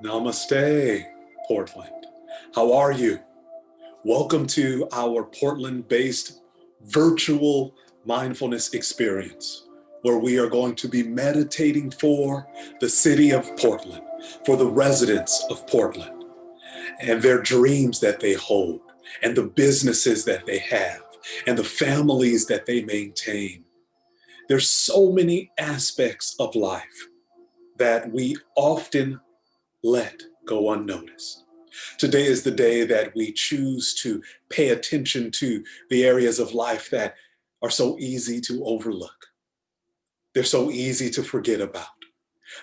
Namaste, Portland. How are you? Welcome to our Portland-based virtual mindfulness experience, where we are going to be meditating for the city of Portland, for the residents of Portland, and their dreams that they hold, and the businesses that they have, and the families that they maintain. There's so many aspects of life that we often let go unnoticed. Today is the day that we choose to pay attention to the areas of life that are so easy to overlook. They're so easy to forget about.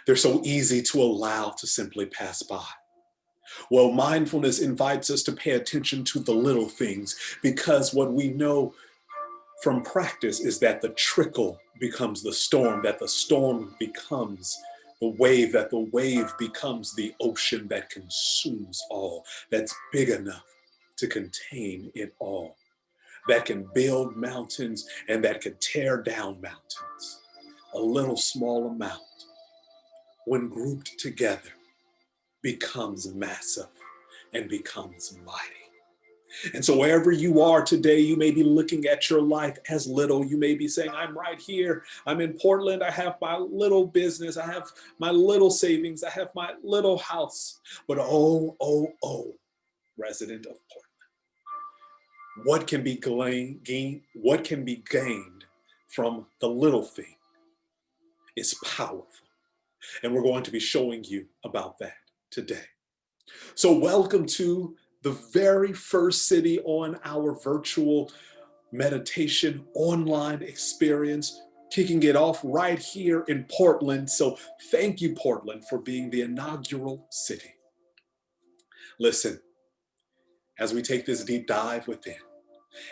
They're so easy to allow to simply pass by. Well, mindfulness invites us to pay attention to the little things, because what we know from practice is that the trickle becomes the storm, that the storm becomes the wave, that the wave becomes the ocean that consumes all, that's big enough to contain it all, that can build mountains and that can tear down mountains. A little small amount, when grouped together, becomes massive and becomes mighty. And so wherever you are today, you may be looking at your life as little. You may be saying, I'm right here. I'm in Portland. I have my little business. I have my little savings. I have my little house. But oh, resident of Portland, what can be gained from the little thing is powerful. And we're going to be showing you about that today. So welcome to the very first city on our virtual meditation online experience, kicking it off right here in Portland. So thank you, Portland, for being the inaugural city. Listen, as we take this deep dive within,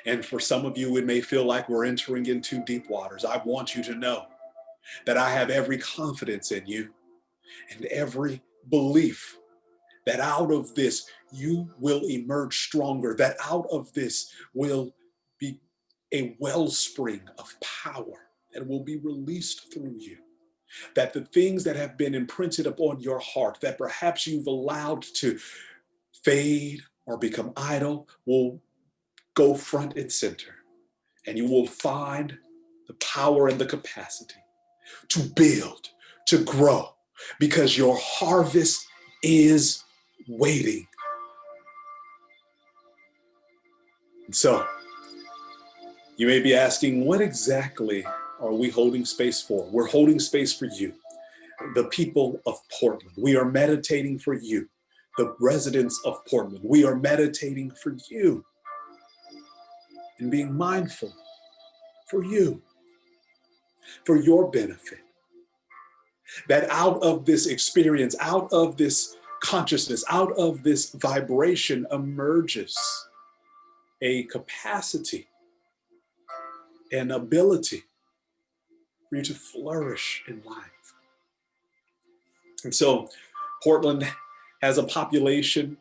and for some of you, it may feel like we're entering into deep waters. I want you to know that I have every confidence in you and every belief that out of this, you will emerge stronger, that out of this will be a wellspring of power that will be released through you, that the things that have been imprinted upon your heart, that perhaps you've allowed to fade or become idle, will go front and center, and you will find the power and the capacity to build, to grow, because your harvest is waiting. And so, you may be asking, what exactly are we holding space for? We're holding space for you, the people of Portland. We are meditating for you, the residents of Portland. We are meditating for you and being mindful for you, for your benefit. That out of this experience, out of this consciousness, out of this vibration emerges a capacity, an ability for you to flourish in life. And so Portland has a population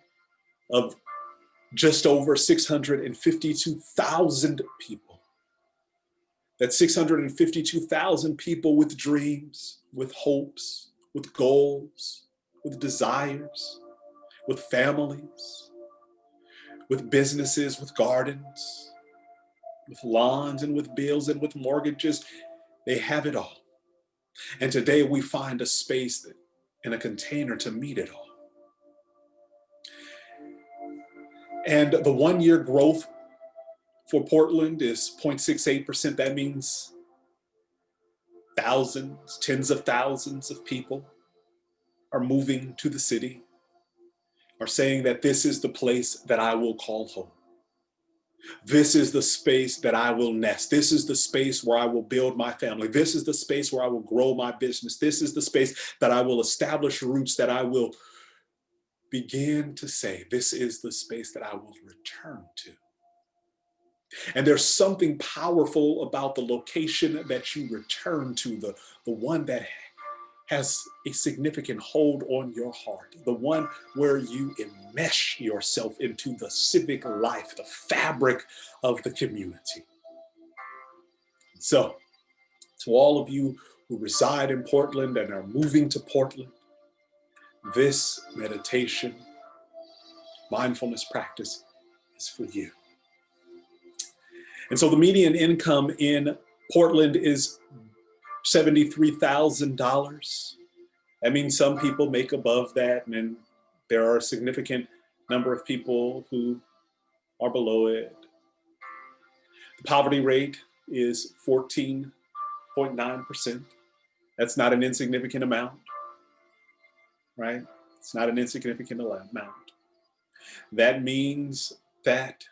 of just over 652,000 people. That's 652,000 people with dreams, with hopes, with goals, with desires, with families, with businesses, with gardens, with lawns and with bills and with mortgages. They have it all. And today we find a space and a container to meet it all. And the 1 year growth for Portland is 0.68%. That means thousands, tens of thousands of people are moving to the city, are saying that this is the place that I will call home. This is the space that I will nest. This is the space where I will build my family. This is the space where I will grow my business. This is the space that I will establish roots, that I will begin to say, this is the space that I will return to. And there's something powerful about the location that you return to, the one that has a significant hold on your heart, the one where you enmesh yourself into the civic life, the fabric of the community. So, to all of you who reside in Portland and are moving to Portland, this meditation, mindfulness practice is for you. And so the median income in Portland is $73,000. That means some people make above that, and then there are a significant number of people who are below it. The poverty rate is 14.9%. That's not an insignificant amount, right? It's not an insignificant amount. That means that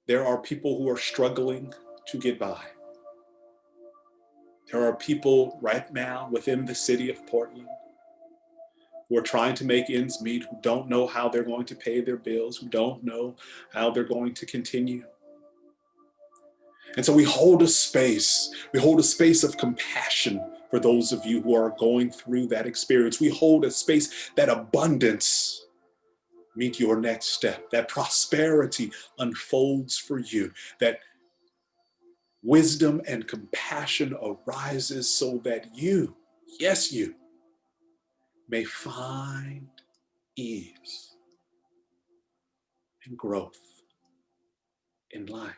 there are people who are struggling to get by. There are people right now within the city of Portland who are trying to make ends meet, who don't know how they're going to pay their bills, who don't know how they're going to continue. And so we hold a space of compassion for those of you who are going through that experience. We hold a space that abundance meet your next step, that prosperity unfolds for you, that wisdom and compassion arises so that you, yes, you, may find ease and growth in life.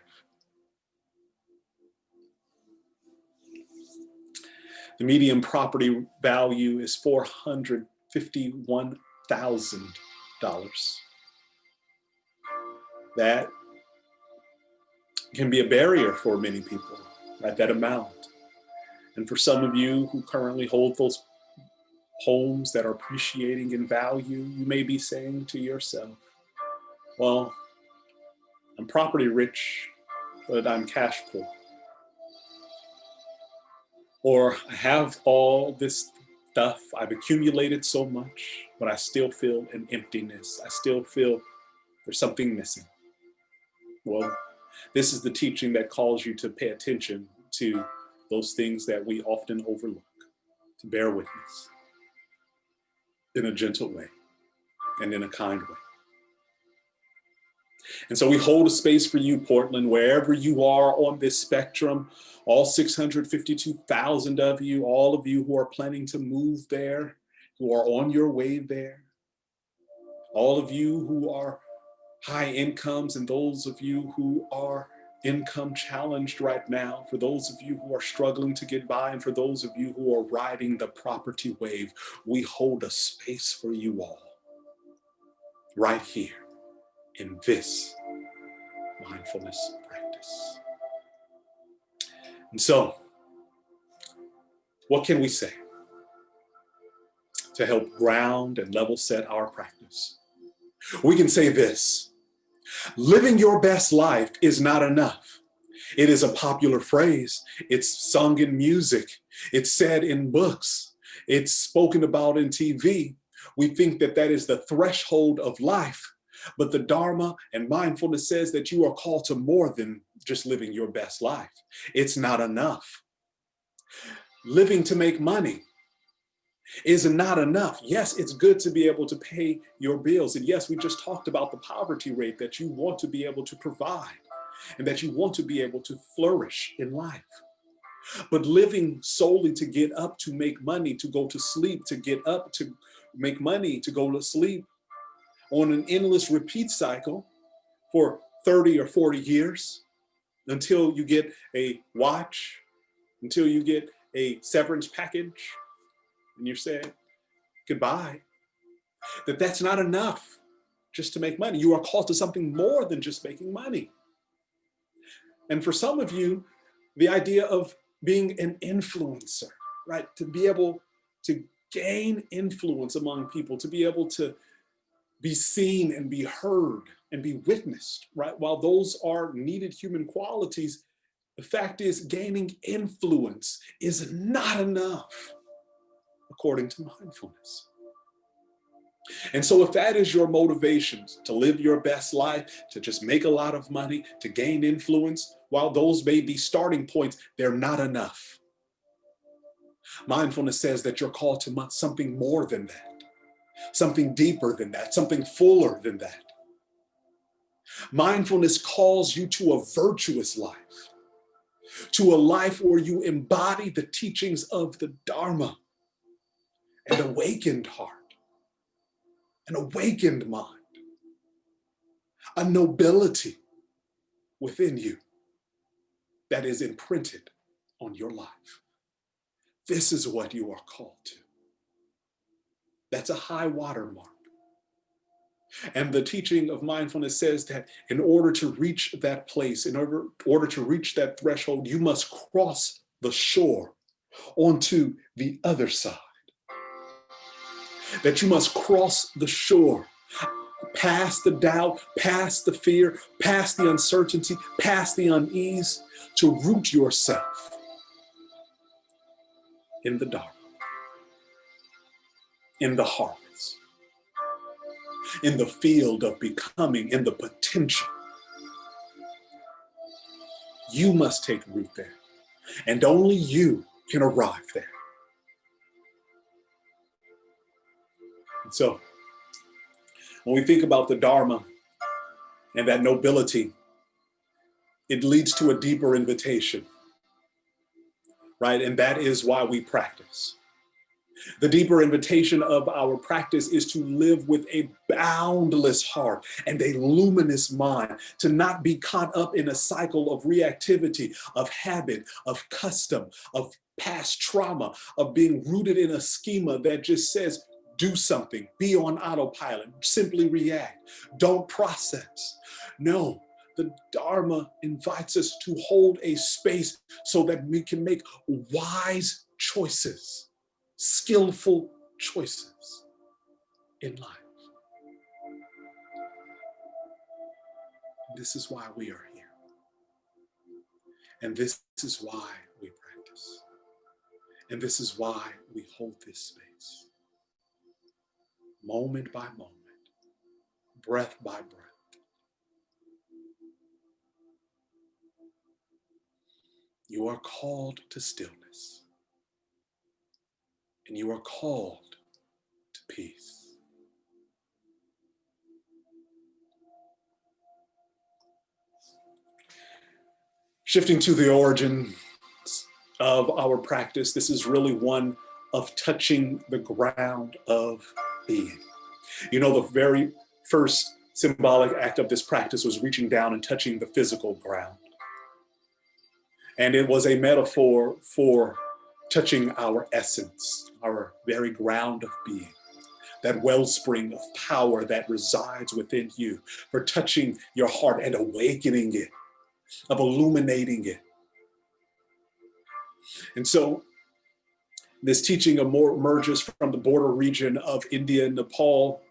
The median property value is $451,000. That can be a barrier for many people at that amount. And for some of you who currently hold those homes that are appreciating in value, you may be saying to yourself, well, I'm property rich, but I'm cash poor. Or I have all this stuff, I've accumulated so much, but I still feel an emptiness. I still feel there's something missing. Well, this is the teaching that calls you to pay attention to those things that we often overlook, to bear witness in a gentle way and in a kind way. And so we hold a space for you, Portland, wherever you are on this spectrum, all 652,000 of you, all of you who are planning to move there, who are on your way there, all of you who are high incomes and those of you who are income challenged right now, for those of you who are struggling to get by, and for those of you who are riding the property wave, we hold a space for you all right here in this mindfulness practice. And so, what can we say to help ground and level set our practice? We can say this: living your best life is not enough. It is a popular phrase. It's sung in music. It's said in books. It's spoken about in TV. We think that that is the threshold of life. But the Dharma and mindfulness says that you are called to more than just living your best life. It's not enough. Living to make money is not enough. Yes, it's good to be able to pay your bills. And yes, we just talked about the poverty rate that you want to be able to provide and that you want to be able to flourish in life. But living solely to get up to make money, to go to sleep, to get up to make money, to go to sleep on an endless repeat cycle for 30 or 40 years until you get a watch, until you get a severance package, and you're saying goodbye, that's not enough just to make money. You are called to something more than just making money. And for some of you, the idea of being an influencer, right? To be able to gain influence among people, to be able to be seen and be heard and be witnessed, right? While those are needed human qualities, the fact is gaining influence is not enough, according to mindfulness. And so if that is your motivation to live your best life, to just make a lot of money, to gain influence, while those may be starting points, they're not enough. Mindfulness says that you're called to something more than that, something deeper than that, something fuller than that. Mindfulness calls you to a virtuous life, to a life where you embody the teachings of the Dharma, an awakened heart, an awakened mind, a nobility within you that is imprinted on your life. This is what you are called to. That's a high watermark. And the teaching of mindfulness says that in order to reach that place, in order to reach that threshold, you must cross the shore onto the other side. That you must cross the shore, past the doubt, past the fear, past the uncertainty, past the unease, to root yourself in the Dharma, in the harvest, in the field of becoming, in the potential. You must take root there, and only you can arrive there. And so, when we think about the Dharma and that nobility, it leads to a deeper invitation, right? And that is why we practice. The deeper invitation of our practice is to live with a boundless heart and a luminous mind, to not be caught up in a cycle of reactivity, of habit, of custom, of past trauma, of being rooted in a schema that just says, do something, be on autopilot, simply react, don't process. No, the Dharma invites us to hold a space so that we can make wise choices, skillful choices in life. This is why we are here. And this is why we practice. And this is why we hold this space. Moment by moment, breath by breath. You are called to stillness. And you are called to peace. Shifting to the origin of our practice, this is really one of touching the ground of being. You know, the very first symbolic act of this practice was reaching down and touching the physical ground. And it was a metaphor for touching our essence, our very ground of being, that wellspring of power that resides within you, for touching your heart and awakening it, of illuminating it. And so this teaching emerges from the border region of India and Nepal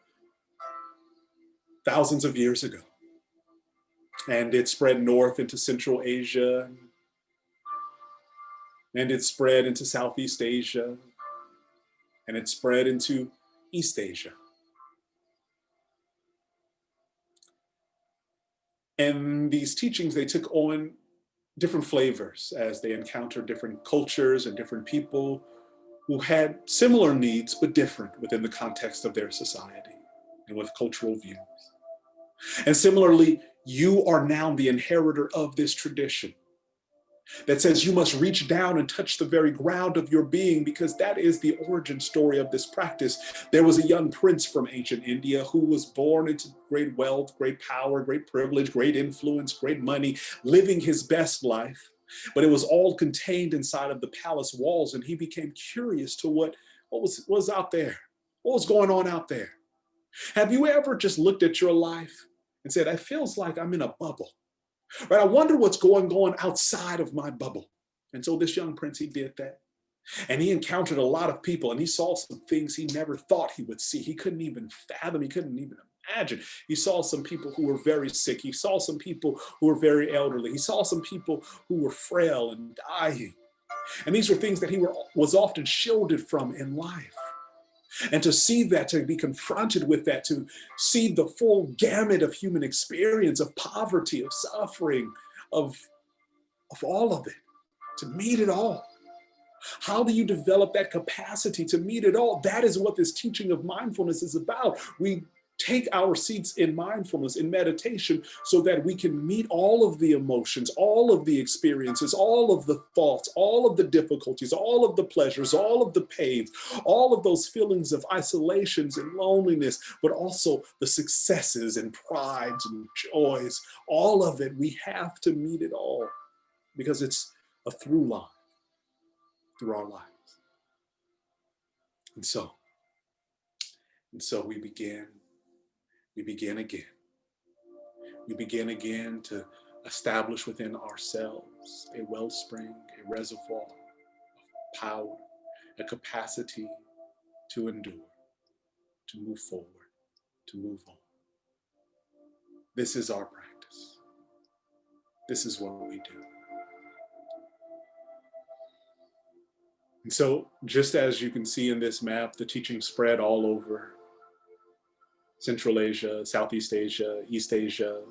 thousands of years ago. And it spread north into Central Asia, and it spread into Southeast Asia, and it spread into East Asia. And these teachings, they took on different flavors as they encountered different cultures and different people who had similar needs, but different within the context of their society and with cultural views. And similarly, you are now the inheritor of this tradition that says you must reach down and touch the very ground of your being, because that is the origin story of this practice. There was a young prince from ancient India who was born into great wealth, great power, great privilege, great influence, great money, living his best life. But it was all contained inside of the palace walls, and he became curious to what was out there, what was going on out there. Have you ever just looked at your life and said, it feels like I'm in a bubble? Right? I wonder what's going on outside of my bubble. And so this young prince, he did that. And he encountered a lot of people, and he saw some things he never thought he would see. He couldn't even fathom, he couldn't even imagine. He saw some people who were very sick. He saw some people who were very elderly. He saw some people who were frail and dying. And these were things that he was often shielded from in life. And to see that, to be confronted with that, to see the full gamut of human experience, of poverty, of suffering, of all of it, to meet it all. How do you develop that capacity to meet it all? That is what this teaching of mindfulness is about. We take our seats in mindfulness, in meditation, so that we can meet all of the emotions, all of the experiences, all of the thoughts, all of the difficulties, all of the pleasures, all of the pains, all of those feelings of isolations and loneliness, but also the successes and prides and joys, all of it. We have to meet it all because it's a through line through our lives. And so we begin again. We begin again to establish within ourselves a wellspring, a reservoir of power, a capacity to endure, to move forward, to move on. This is our practice. This is what we do. And so, just as you can see in this map, the teaching spread all over Central Asia, Southeast Asia, East Asia.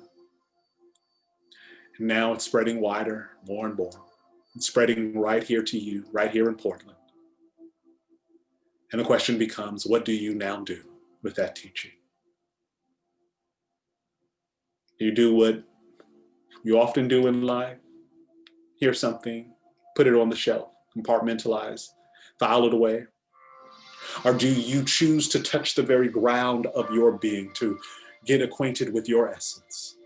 And now it's spreading wider, more and more. It's spreading right here to you, right here in Portland. And the question becomes, what do you now do with that teaching? Do you do what you often do in life? Hear something, put it on the shelf, compartmentalize, file it away? Or do you choose to touch the very ground of your being, to get acquainted with your essence?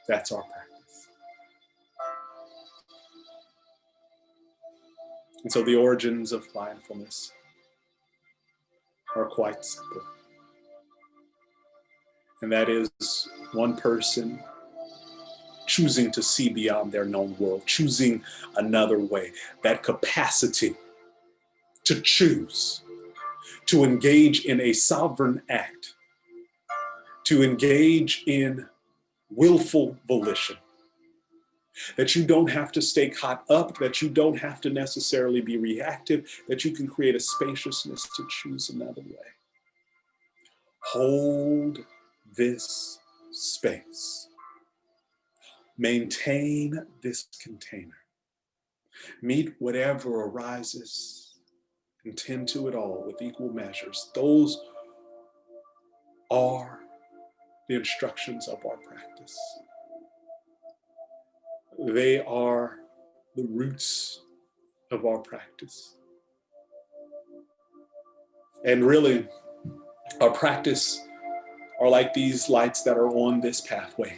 That's our practice. And so the origins of mindfulness are quite simple. And that is one person choosing to see beyond their known world, choosing another way. That capacity to choose, to engage in a sovereign act, to engage in willful volition, that you don't have to stay caught up, that you don't have to necessarily be reactive, that you can create a spaciousness to choose another way. Hold this space. Maintain this container. Meet whatever arises and tend to it all with equal measures. Those are the instructions of our practice. They are the roots of our practice. And really, our practice are like these lights that are on this pathway.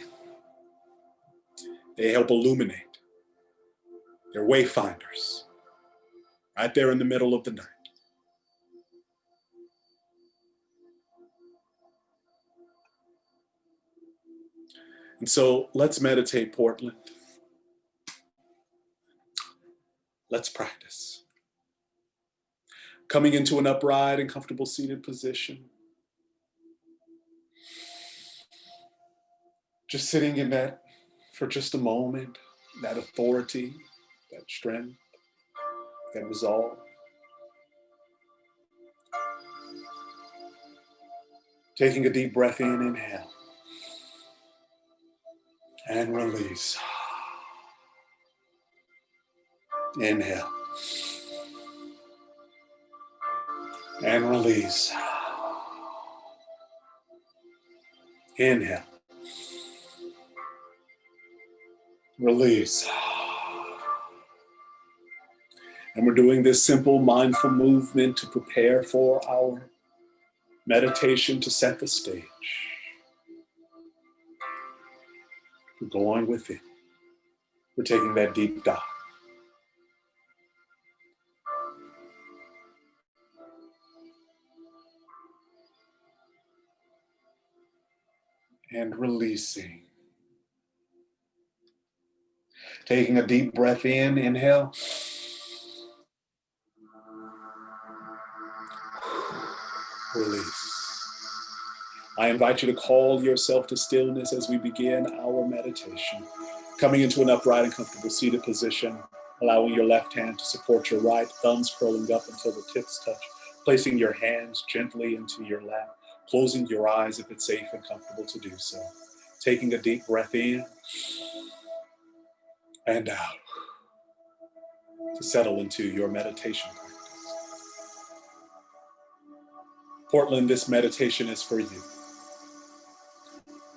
They help illuminate. They're wayfinders, right there in the middle of the night. And so let's meditate, Portland. Let's practice. Coming into an upright and comfortable seated position. Just sitting in that for just a moment, that authority, that strength, that resolve. Taking a deep breath in, inhale. And release. Inhale. And release. Inhale. Release. And we're doing this simple mindful movement to prepare for our meditation, to set the stage. We're going with it. We're taking that deep dive. And releasing. Taking a deep breath in, inhale. Release. I invite you to call yourself to stillness as we begin our meditation. Coming into an upright and comfortable seated position, allowing your left hand to support your right, thumbs curling up until the tips touch, placing your hands gently into your lap, closing your eyes if it's safe and comfortable to do so. Taking a deep breath in and out to settle into your meditation practice. Portland, this meditation is for you.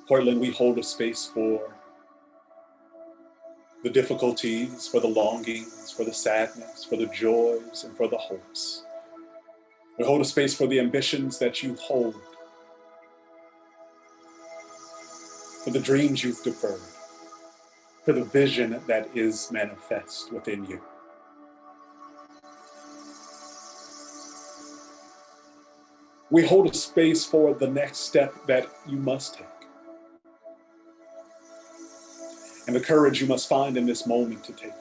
Portland, we hold a space for the difficulties, for the longings, for the sadness, for the joys, and for the hopes. We hold a space for the ambitions that you hold, for the dreams you've deferred, for the vision that is manifest within you. We hold a space for the next step that you must take, and the courage you must find in this moment to take it.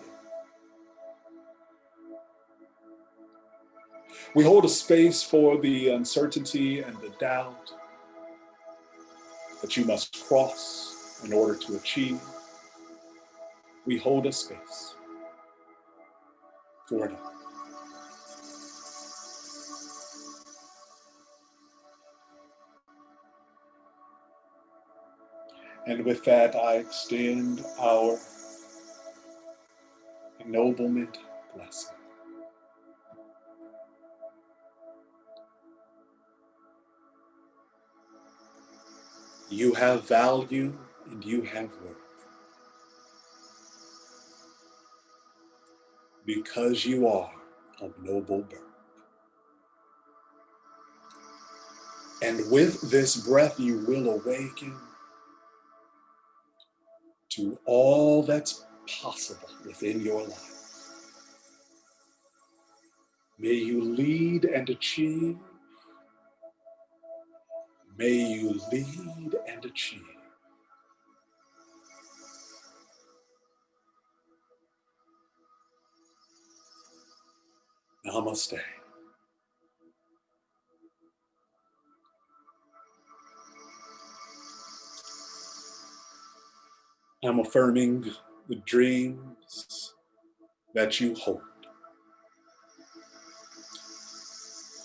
We hold a space for the uncertainty and the doubt that you must cross in order to achieve. We hold a space for it all. And with that, I extend our ennoblement blessing. You have value and you have worth. Because you are of noble birth. And with this breath, you will awaken to all that's possible within your life. May you lead and achieve. May you lead and achieve. Namaste. I'm affirming the dreams that you hold.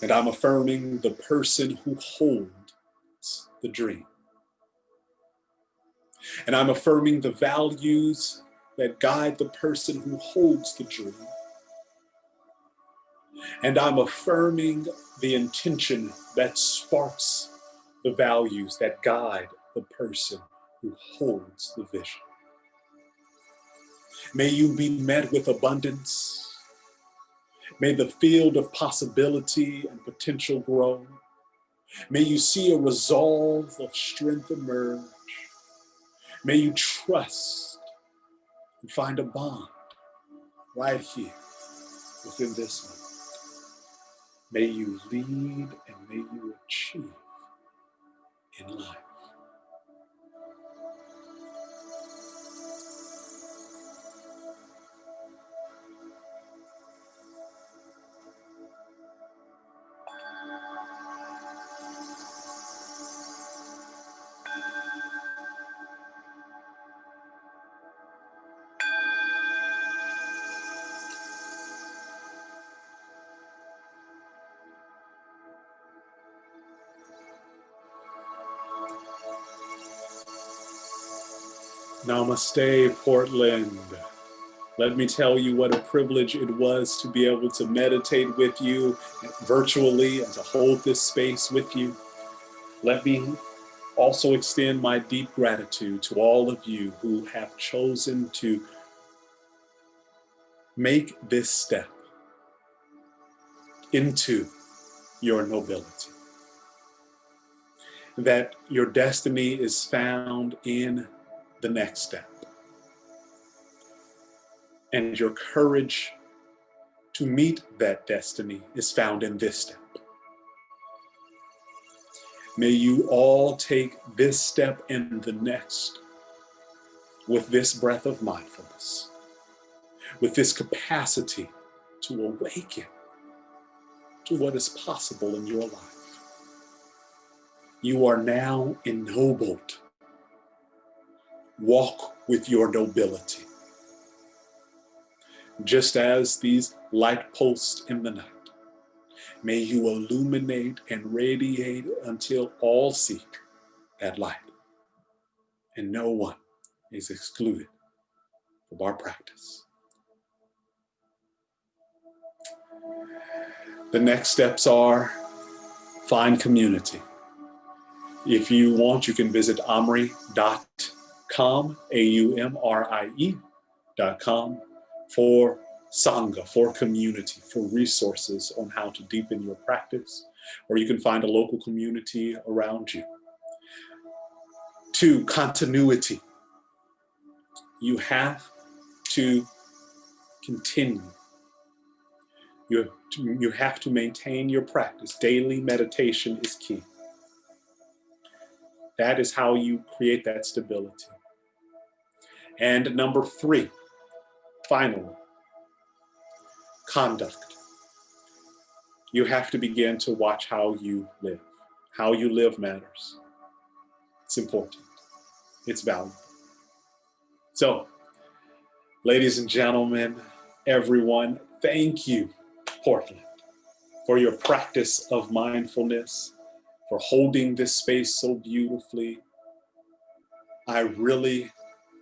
And I'm affirming the person who holds the dream. And I'm affirming the values that guide the person who holds the dream. And I'm affirming the intention that sparks the values that guide the person who holds the vision. May you be met with abundance. May the field of possibility and potential grow. May you see a resolve of strength emerge. May you trust and find a bond right here within this moment. May you lead and may you achieve in life. Namaste, Portland. Let me tell you what a privilege it was to be able to meditate with you virtually and to hold this space with you. Let me also extend my deep gratitude to all of you who have chosen to make this step into your nobility. That your destiny is found in the next step. And your courage to meet that destiny is found in this step. May you all take this step and the next with this breath of mindfulness, with this capacity to awaken to what is possible in your life. You are now ennobled. Walk with your nobility. Just as these light posts in the night, may you illuminate and radiate until all seek that light, and no one is excluded from our practice. The next steps are Find community. If you want, you can visit aumrie.com, AUMRIE.com, for Sangha, for community, for resources on how to deepen your practice, or you can find a local community around you. 2, continuity. You have to continue. You have to maintain your practice. Daily meditation is key. That is how you create that stability. And number 3, finally, conduct. You have to begin to watch how you live. How you live matters. It's important. It's valuable. So, ladies and gentlemen, everyone, thank you, Portland, for your practice of mindfulness, for holding this space so beautifully. I really,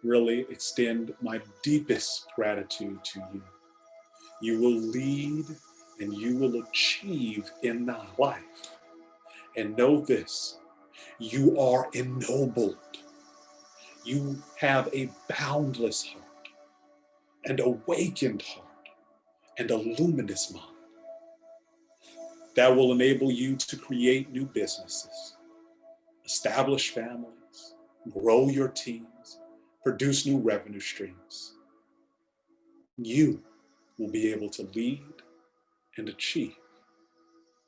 really extend my deepest gratitude to you. You will lead and you will achieve in life. And know this, you are ennobled. You have a boundless heart, an awakened heart, and a luminous mind that will enable you to create new businesses, establish families, grow your teams, produce new revenue streams. You will be able to lead and achieve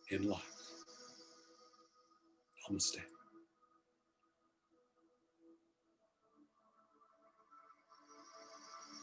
in life. Namaste.